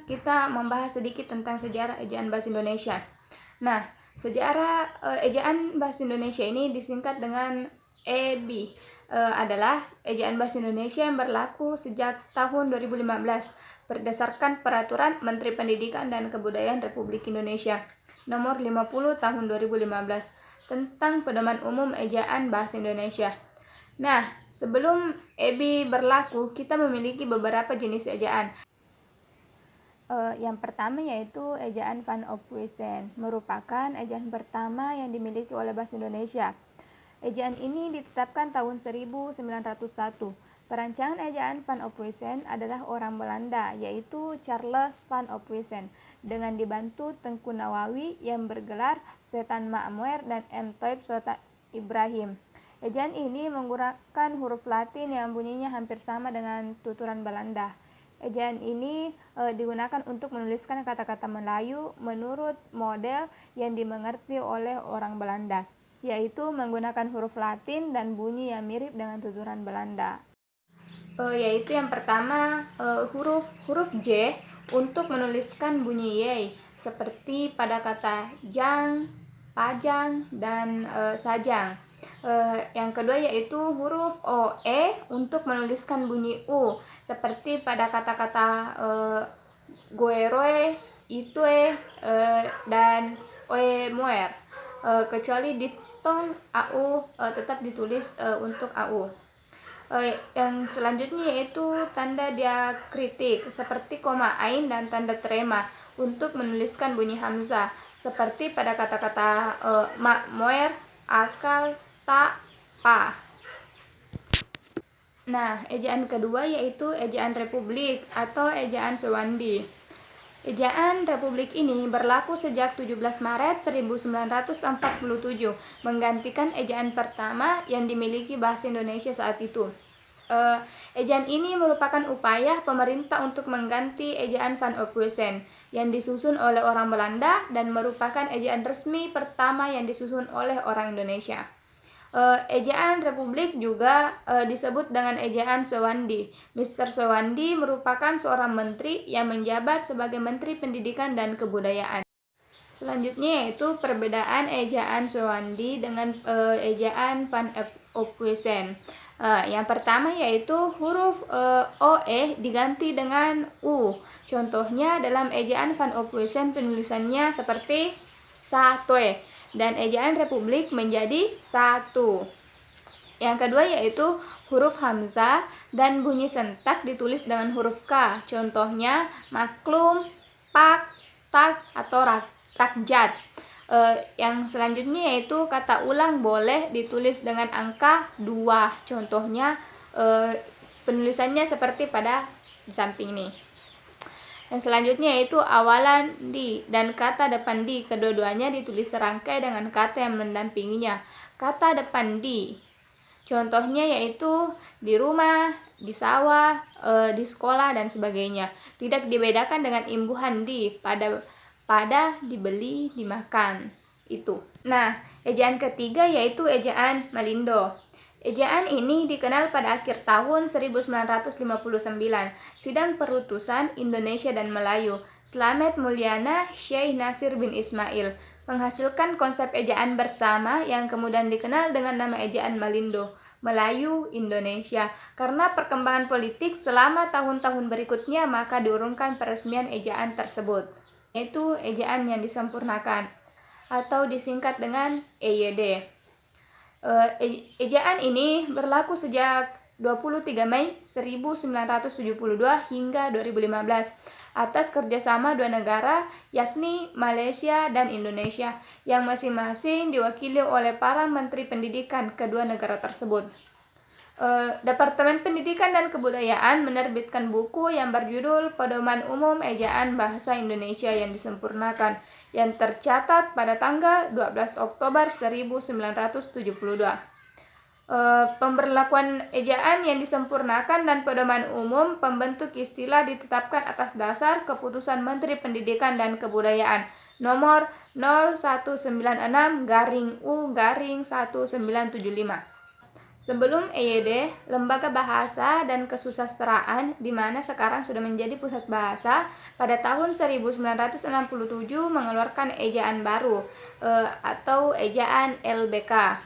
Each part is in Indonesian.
kita membahas sedikit tentang sejarah ejaan bahasa Indonesia. Nah, sejarah ejaan bahasa Indonesia ini disingkat dengan EBI. Adalah ejaan bahasa Indonesia yang berlaku sejak tahun 2015 berdasarkan Peraturan Menteri Pendidikan dan Kebudayaan Republik Indonesia Nomor 50 Tahun 2015 tentang Pedoman Umum Ejaan Bahasa Indonesia. Nah, sebelum EBI berlaku, kita memiliki beberapa jenis ejaan. Yang pertama yaitu ejaan Van Ophuijsen, merupakan ejaan pertama yang dimiliki oleh bahasa Indonesia. Ejaan ini ditetapkan tahun 1901. Perancangan ejaan Van Ophuijsen adalah orang Belanda, yaitu Charles Van Ophuijsen, dengan dibantu Tengku Nawawi yang bergelar Sultan Ma'muer dan M. Toib Sultan Ibrahim. Ejaan ini menggunakan huruf Latin yang bunyinya hampir sama dengan tuturan Belanda. Ejaan ini digunakan untuk menuliskan kata-kata Melayu menurut model yang dimengerti oleh orang Belanda, yaitu menggunakan huruf Latin dan bunyi yang mirip dengan tuturan Belanda. Yaitu yang pertama huruf J untuk menuliskan bunyi Y, seperti pada kata jang, pajang, dan sajang. Yang kedua yaitu huruf OE untuk menuliskan bunyi U, seperti pada kata-kata goeroe, itue, dan oemoer, kecuali diftong AU tetap ditulis untuk AU. Yang selanjutnya yaitu tanda diakritik, seperti koma ain dan tanda trema untuk menuliskan bunyi hamzah, seperti pada kata-kata makmoer, akal, ta, pa. Nah, ejaan kedua yaitu ejaan republik atau ejaan Sewandi. Ejaan republik ini berlaku sejak 17 Maret 1947, menggantikan ejaan pertama yang dimiliki bahasa Indonesia saat itu. Ejaan ini merupakan upaya pemerintah untuk mengganti ejaan Van Ophuijsen yang disusun oleh orang Belanda dan merupakan ejaan resmi pertama yang disusun oleh orang Indonesia. Ejaan republik juga disebut dengan ejaan Sewandi. Mr. Sewandi merupakan seorang menteri yang menjabat sebagai Menteri Pendidikan dan Kebudayaan. Selanjutnya yaitu perbedaan ejaan Sewandi dengan ejaan Van Ophuijsen. Yang pertama yaitu huruf OE diganti dengan U. Contohnya dalam ejaan Van Ophuijsen penulisannya seperti satoe, dan ejaan republik menjadi satu. Yang kedua yaitu huruf hamzah dan bunyi sentak ditulis dengan huruf K. Contohnya maklum, pak, tak, atau rakjat. Yang selanjutnya yaitu kata ulang boleh ditulis dengan angka 2. Contohnya penulisannya seperti pada di samping ini. Yang selanjutnya yaitu awalan di dan kata depan di, kedua-duanya ditulis serangkai dengan kata yang mendampinginya. Kata depan di, contohnya yaitu di rumah, di sawah, di sekolah, dan sebagainya. Tidak dibedakan dengan imbuhan di, pada, dibeli, dimakan. Itu. Nah, ejaan ketiga yaitu ejaan Malindo. Ejaan ini dikenal pada akhir tahun 1959, Sidang Perutusan Indonesia dan Melayu, Slamet Mulyana Syekh Nasir bin Ismail, menghasilkan konsep ejaan bersama yang kemudian dikenal dengan nama ejaan Malindo, Melayu Indonesia. Karena perkembangan politik selama tahun-tahun berikutnya, maka diurungkan peresmian ejaan tersebut, yaitu ejaan yang disempurnakan atau disingkat dengan EYD. Ejaan ini berlaku sejak 23 Mei 1972 hingga 2015 atas kerjasama dua negara, yakni Malaysia dan Indonesia, yang masing-masing diwakili oleh para menteri pendidikan kedua negara tersebut. Departemen Pendidikan dan Kebudayaan menerbitkan buku yang berjudul Pedoman Umum Ejaan Bahasa Indonesia yang disempurnakan, yang tercatat pada tanggal 12 Oktober 1972. Pemberlakuan ejaan yang disempurnakan dan pedoman umum pembentuk istilah ditetapkan atas dasar Keputusan Menteri Pendidikan dan Kebudayaan Nomor 0196/U-1975. Sebelum EYD, Lembaga Bahasa dan Kesusastraan, di mana sekarang sudah menjadi Pusat Bahasa, pada tahun 1967 mengeluarkan ejaan baru atau ejaan LBK.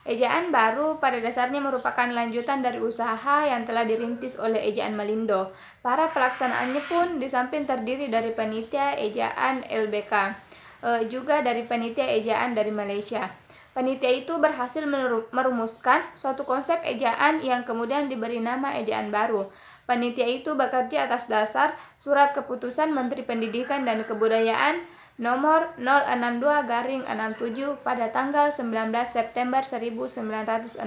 Ejaan baru pada dasarnya merupakan lanjutan dari usaha yang telah dirintis oleh Ejaan Malindo. Para pelaksanaannya pun di samping terdiri dari panitia ejaan LBK, juga dari panitia ejaan dari Malaysia. Panitia itu berhasil merumuskan suatu konsep ejaan yang kemudian diberi nama ejaan baru. Panitia itu bekerja atas dasar Surat Keputusan Menteri Pendidikan dan Kebudayaan nomor 062/67 pada tanggal 19 September 1967.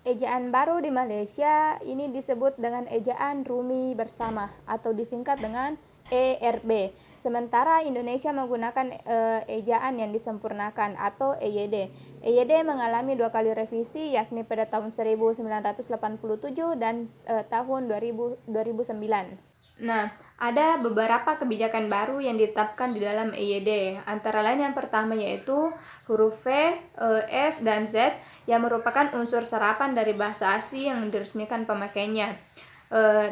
Ejaan baru di Malaysia ini disebut dengan ejaan Rumi Bersama atau disingkat dengan ERB. Sementara Indonesia menggunakan ejaan yang disempurnakan atau EYD. EYD mengalami 2 kali revisi, yakni pada tahun 1987 dan tahun 2009. Nah, ada beberapa kebijakan baru yang ditetapkan di dalam EYD. Antara lain yang pertama yaitu huruf V, F, dan Z yang merupakan unsur serapan dari bahasa asing yang diresmikan pemakainya.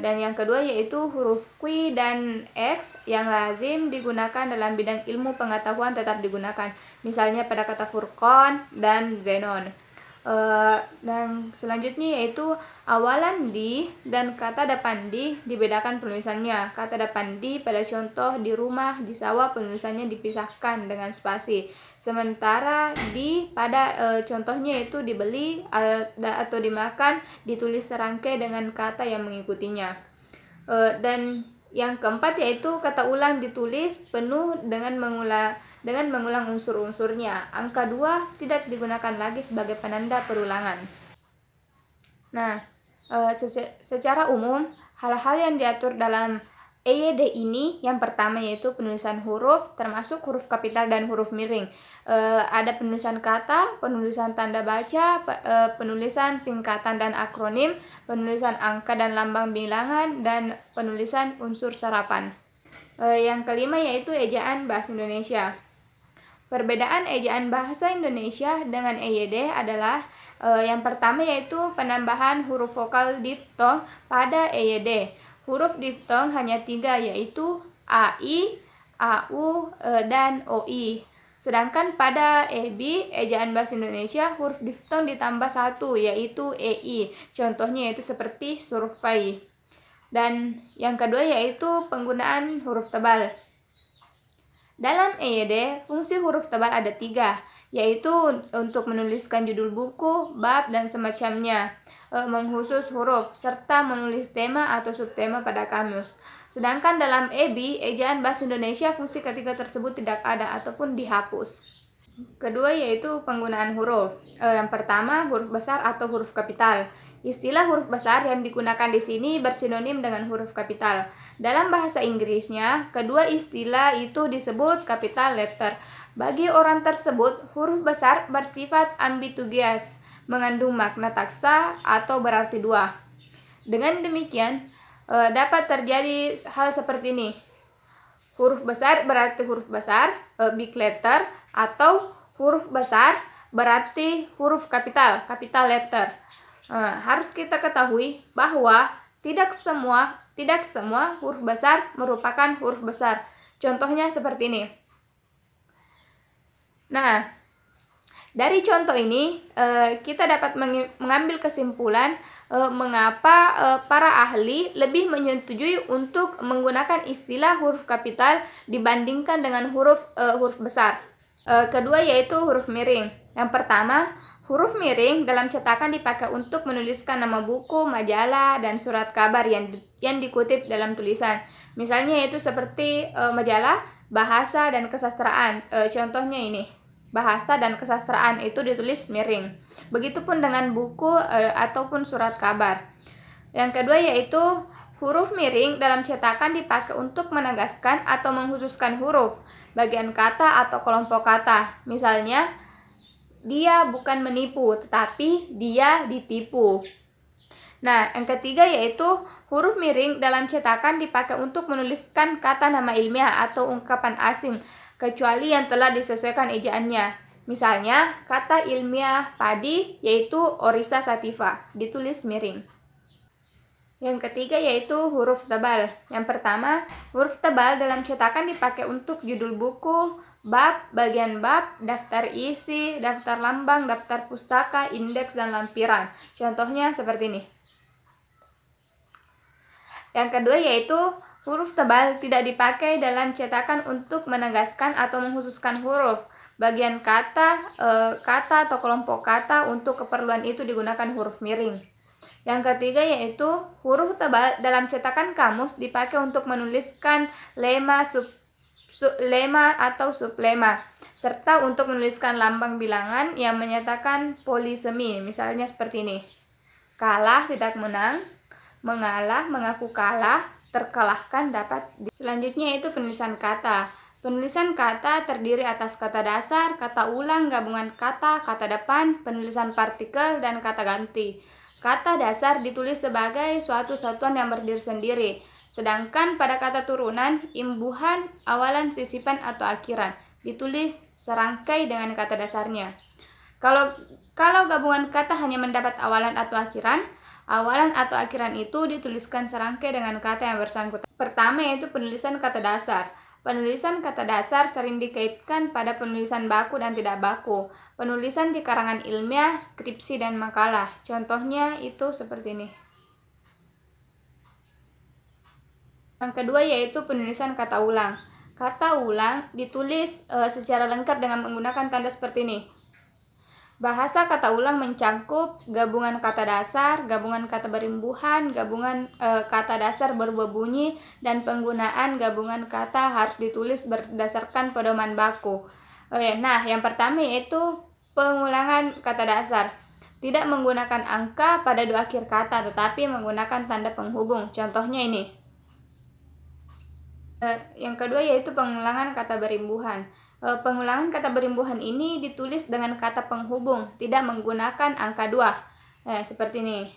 Dan yang kedua yaitu huruf Q dan X yang lazim digunakan dalam bidang ilmu pengetahuan tetap digunakan, misalnya pada kata furqan dan xenon. Dan selanjutnya yaitu awalan di dan kata depan di dibedakan penulisannya. Kata depan di pada contoh di rumah, di sawah penulisannya dipisahkan dengan spasi. Sementara di pada contohnya yaitu dibeli atau dimakan ditulis serangkai dengan kata yang mengikutinya. Dan yang keempat yaitu kata ulang ditulis penuh dengan mengulang unsur-unsurnya. Angka 2 tidak digunakan lagi sebagai penanda perulangan. Nah, secara umum hal-hal yang diatur dalam EYD ini yang pertama yaitu penulisan huruf termasuk huruf kapital dan huruf miring. Ada penulisan kata, penulisan tanda baca, penulisan singkatan dan akronim, penulisan angka dan lambang bilangan, dan penulisan unsur serapan. Yang kelima yaitu ejaan bahasa Indonesia. Perbedaan ejaan bahasa Indonesia dengan EYD adalah yang pertama yaitu penambahan huruf vokal diftong pada EYD. Huruf diftong hanya 3 yaitu AI, AU, dan OI. Sedangkan pada EB, ejaan bahasa Indonesia, huruf diftong ditambah 1 yaitu EI. Contohnya yaitu seperti survei. Dan yang kedua yaitu penggunaan huruf tebal. Dalam EYD, fungsi huruf tebal ada 3, yaitu untuk menuliskan judul buku, bab, dan semacamnya, mengkhusus huruf, serta menulis tema atau subtema pada kamus. Sedangkan dalam EB, ejaan bahasa Indonesia, fungsi ketiga tersebut tidak ada ataupun dihapus. Kedua yaitu penggunaan huruf. Yang pertama huruf besar atau huruf kapital. Istilah huruf besar yang digunakan di sini bersinonim dengan huruf kapital. Dalam bahasa Inggrisnya, kedua istilah itu disebut capital letter. Bagi orang tersebut, huruf besar bersifat ambiguous, mengandung makna taksa atau berarti 2. Dengan demikian, dapat terjadi hal seperti ini. Huruf besar berarti huruf besar, big letter, atau huruf besar berarti huruf kapital, capital letter. Harus kita ketahui bahwa tidak semua huruf besar merupakan huruf besar. Contohnya seperti ini. Nah, dari contoh ini kita dapat mengambil kesimpulan mengapa para ahli lebih menyetujui untuk menggunakan istilah huruf kapital dibandingkan dengan huruf besar. Kedua yaitu huruf miring. Yang pertama, huruf miring dalam cetakan dipakai untuk menuliskan nama buku, majalah, dan surat kabar yang dikutip dalam tulisan. Misalnya yaitu seperti majalah, bahasa, dan kesastraan. Contohnya ini. Bahasa dan kesastraan itu ditulis miring. Begitupun dengan buku ataupun surat kabar. Yang kedua yaitu huruf miring dalam cetakan dipakai untuk menegaskan atau mengkhususkan huruf, bagian kata atau kelompok kata. Misalnya, dia bukan menipu, tetapi dia ditipu. Nah, yang ketiga yaitu huruf miring dalam cetakan dipakai untuk menuliskan kata nama ilmiah atau ungkapan asing, kecuali yang telah disesuaikan ejaannya. Misalnya, kata ilmiah padi yaitu Oryza sativa, ditulis miring. Yang ketiga yaitu huruf tebal. Yang pertama, huruf tebal dalam cetakan dipakai untuk judul buku, bab, bagian bab, daftar isi, daftar lambang, daftar pustaka, indeks, dan lampiran. Contohnya seperti ini. Yang kedua yaitu huruf tebal tidak dipakai dalam cetakan untuk menegaskan atau menghususkan huruf. Bagian kata, kata atau kelompok kata untuk keperluan itu digunakan huruf miring. Yang ketiga yaitu huruf tebal dalam cetakan kamus dipakai untuk menuliskan lema, lema atau sublema, serta untuk menuliskan lambang bilangan yang menyatakan polisemi. Misalnya seperti ini. Kalah tidak menang, mengalah mengaku kalah, terkalahkan dapat. Selanjutnya itu penulisan kata. Penulisan kata terdiri atas kata dasar, kata ulang, gabungan kata, kata depan, penulisan partikel, dan kata ganti. Kata dasar ditulis sebagai suatu satuan yang berdiri sendiri, sedangkan pada kata turunan, imbuhan, awalan, sisipan, atau akhiran ditulis serangkai dengan kata dasarnya. Kalau gabungan kata hanya mendapat awalan atau akhiran itu dituliskan serangkai dengan kata yang bersangkutan. Pertama yaitu penulisan kata dasar. Penulisan kata dasar sering dikaitkan pada penulisan baku dan tidak baku. Penulisan di karangan ilmiah, skripsi, dan makalah. Contohnya itu seperti ini. Yang kedua yaitu penulisan kata ulang. Kata ulang ditulis secara lengkap dengan menggunakan tanda seperti ini. Bahasa kata ulang mencakup gabungan kata dasar, gabungan kata berimbuhan, gabungan kata dasar berubah bunyi, dan penggunaan gabungan kata harus ditulis berdasarkan pedoman baku. Nah, yang pertama yaitu pengulangan kata dasar. Tidak menggunakan angka pada dua akhir kata, tetapi menggunakan tanda penghubung. Contohnya ini. Yang kedua yaitu pengulangan kata berimbuhan. Pengulangan kata berimbuhan ini ditulis dengan kata penghubung, tidak menggunakan angka 2. Seperti ini.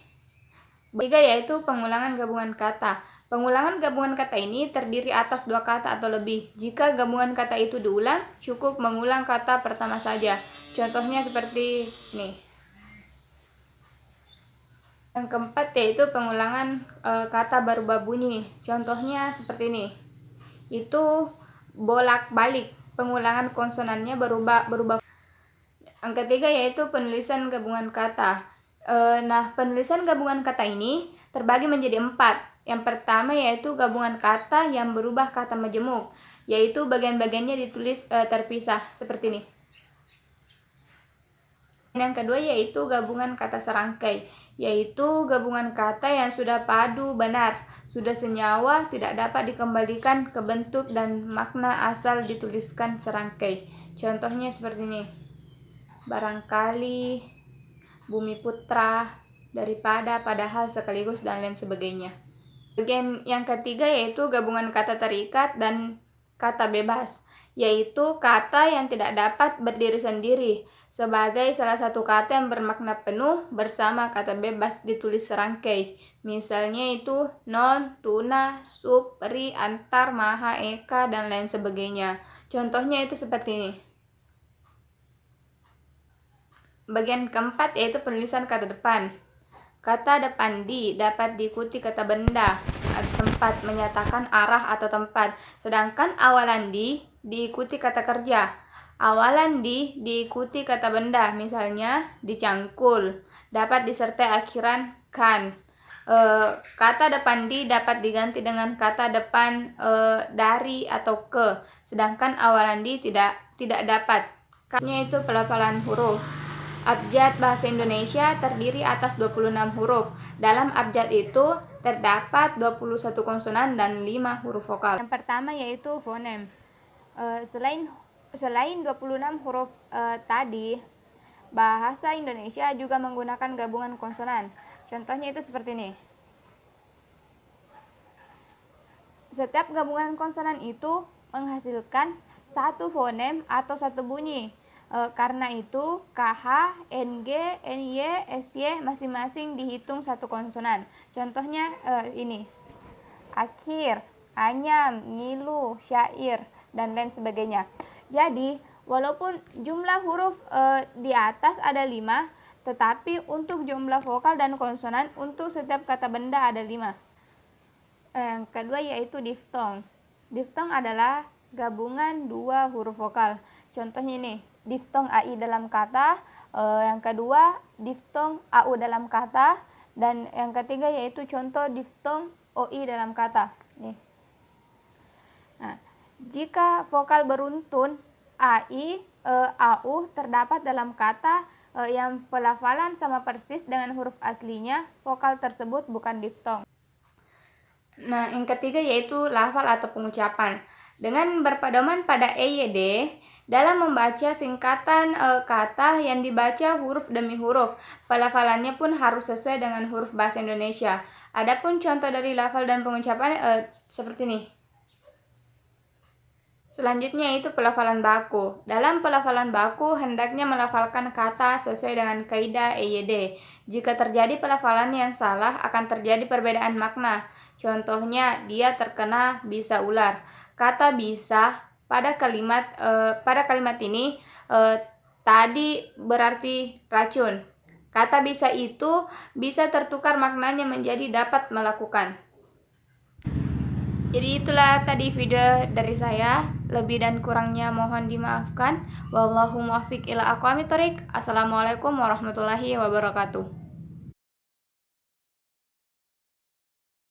Ketiga yaitu pengulangan gabungan kata. Pengulangan gabungan kata ini terdiri atas 2 kata atau lebih. Jika gabungan kata itu diulang, cukup mengulang kata pertama saja. Contohnya seperti ini. Yang keempat yaitu pengulangan kata berubah bunyi. Contohnya seperti ini. Itu bolak-balik. Pengulangan konsonannya berubah. Yang ketiga yaitu penulisan gabungan kata. Nah, penulisan gabungan kata ini terbagi menjadi 4. Yang pertama yaitu gabungan kata yang berubah kata majemuk, yaitu bagian-bagiannya ditulis terpisah seperti ini. Yang kedua yaitu gabungan kata serangkai, yaitu gabungan kata yang sudah padu benar, sudah senyawa, tidak dapat dikembalikan ke bentuk dan makna asal dituliskan serangkai. Contohnya seperti ini. Barangkali, bumi putra, daripada, padahal, sekaligus, dan lain sebagainya. Bagian yang ketiga yaitu gabungan kata terikat dan kata bebas, yaitu kata yang tidak dapat berdiri sendiri sebagai salah satu kata yang bermakna penuh bersama kata bebas ditulis serangkai. Misalnya itu non, tuna, sub, ri, antar, maha, eka, dan lain sebagainya. Contohnya itu seperti ini. Bagian keempat yaitu penulisan kata depan. Kata depan di dapat diikuti kata benda tempat menyatakan arah atau tempat, sedangkan awalan di diikuti kata kerja. Awalan di diikuti kata benda, misalnya dicangkul, dapat disertai akhiran kan. Kata depan di dapat diganti dengan kata depan dari atau ke, sedangkan awalan di tidak dapat. Katanya itu pelafalan huruf. Abjad bahasa Indonesia terdiri atas 26 huruf. Dalam abjad itu terdapat 21 konsonan dan 5 huruf vokal. Yang pertama yaitu fonem. Selain 26 huruf tadi, bahasa Indonesia juga menggunakan gabungan konsonan. Contohnya itu seperti ini. Setiap gabungan konsonan itu menghasilkan satu fonem atau satu bunyi. Karena itu KH, NG, NY, SY masing-masing dihitung satu konsonan. Contohnya ini. Akhir, anyam, ngilu, syair, dan lain sebagainya. Jadi Walaupun jumlah huruf di atas ada 5, tetapi untuk jumlah vokal dan konsonan untuk setiap kata benda ada 5. Yang kedua yaitu diftong. Diftong adalah gabungan dua huruf vokal. Contohnya nih, diftong AI dalam kata, yang kedua diftong AU dalam kata, dan yang ketiga yaitu contoh diftong OI dalam kata. Nih. Nah, jika vokal beruntun AI, AU terdapat dalam kata yang pelafalan sama persis dengan huruf aslinya, vokal tersebut bukan diftong. Nah, yang ketiga yaitu lafal atau pengucapan. Dengan berpedoman pada EYD, dalam membaca singkatan kata yang dibaca huruf demi huruf, pelafalannya pun harus sesuai dengan huruf bahasa Indonesia. Adapun contoh dari lafal dan pengucapan seperti ini. Selanjutnya itu pelafalan baku. Dalam pelafalan baku, hendaknya melafalkan kata sesuai dengan kaidah EYD. Jika terjadi pelafalan yang salah, akan terjadi perbedaan makna. Contohnya, dia terkena bisa ular. Kata bisa pada kalimat ini tadi berarti racun. Kata bisa itu bisa tertukar maknanya menjadi dapat melakukan. Jadi itulah tadi video dari saya. Lebih dan kurangnya mohon dimaafkan. Wallahu muwaffiq ila aqwamit thoriq. Assalamualaikum warahmatullahi wabarakatuh.